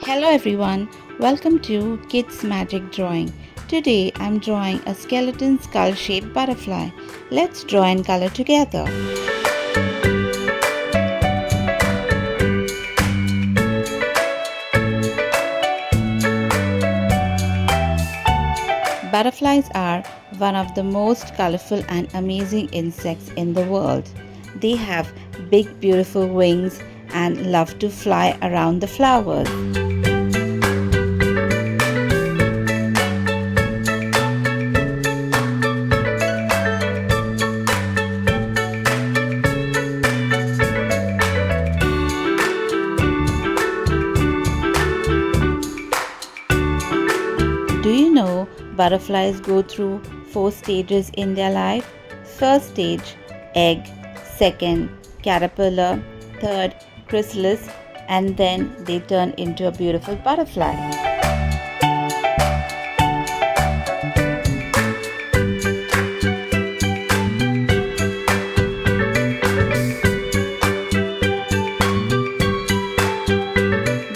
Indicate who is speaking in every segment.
Speaker 1: Hello everyone, welcome to Kids Magic Drawing. Today I'm drawing a skeleton skull shaped butterfly. Let's draw and color together. Butterflies are one of the most colorful and amazing insects in the world. They have big beautiful wings and love to fly around the flowers. Do you know butterflies go through 4 stages in their life? First stage, egg. Second, caterpillar. Third, chrysalis. And then they turn into a beautiful butterfly.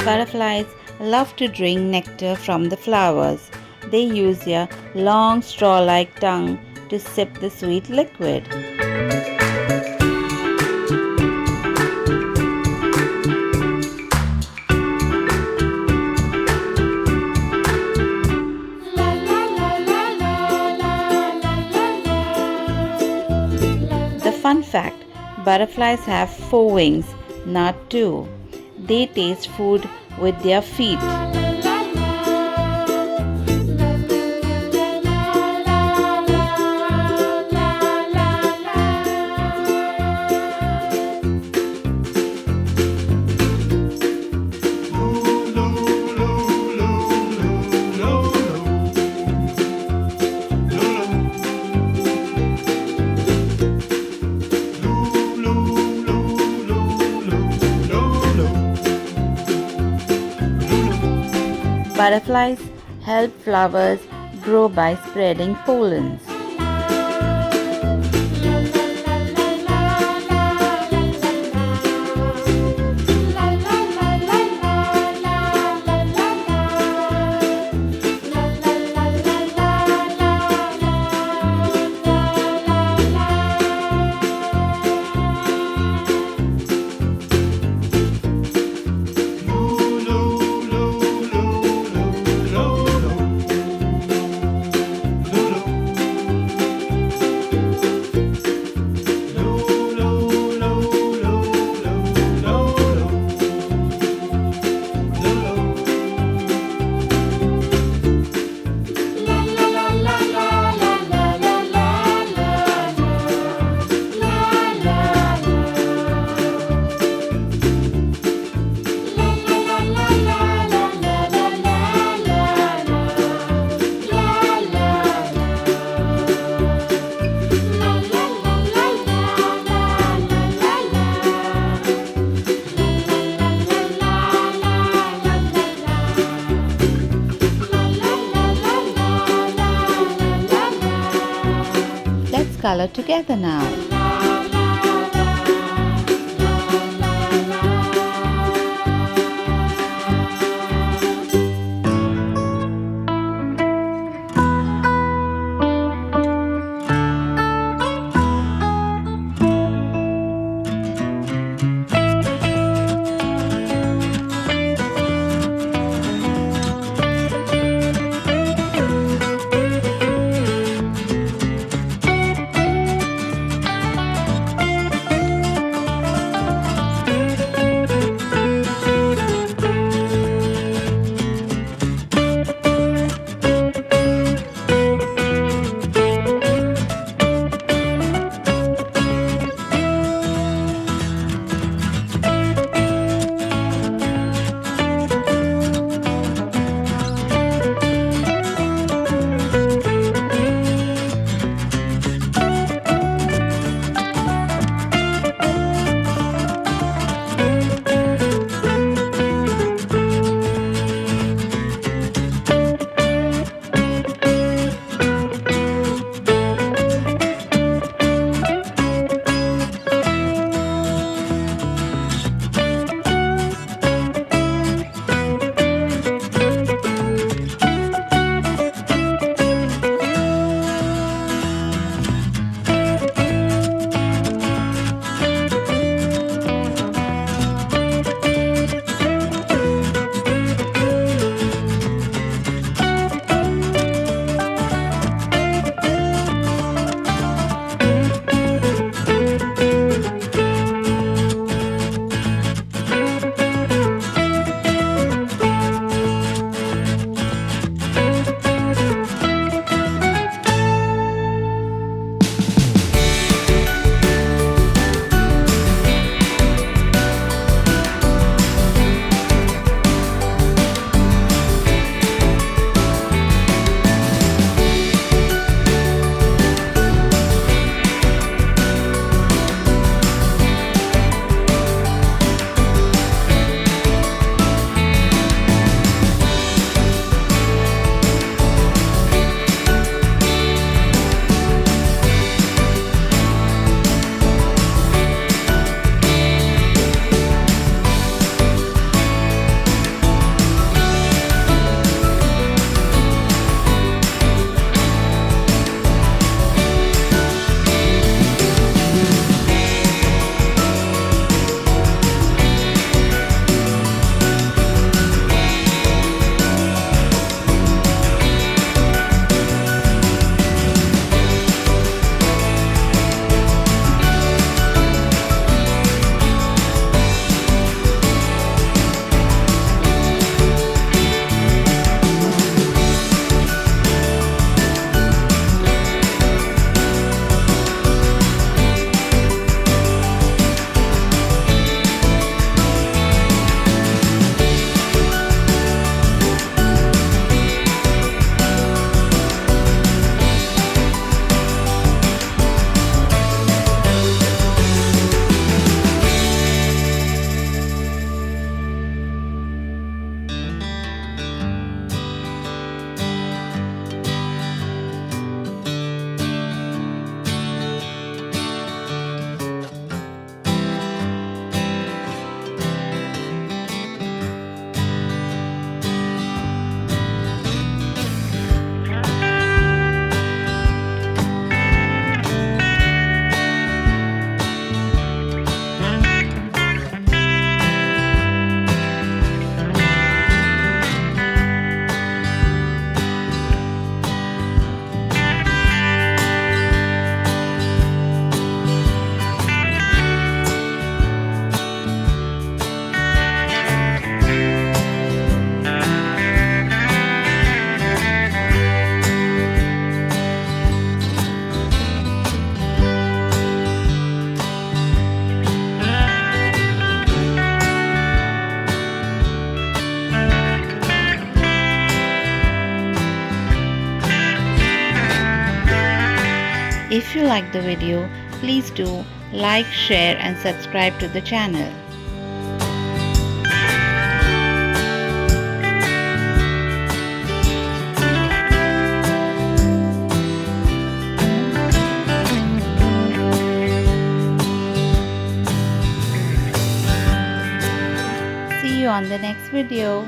Speaker 1: Butterflies love to drink nectar from the flowers. They use their long straw-like tongue to sip the sweet liquid. The fun fact, butterflies have 4 wings, not 2. They taste food with their feet. Butterflies help flowers grow by spreading pollens. Let's color together now. you like the video, please do like, share and subscribe to the channel. See you on the next video.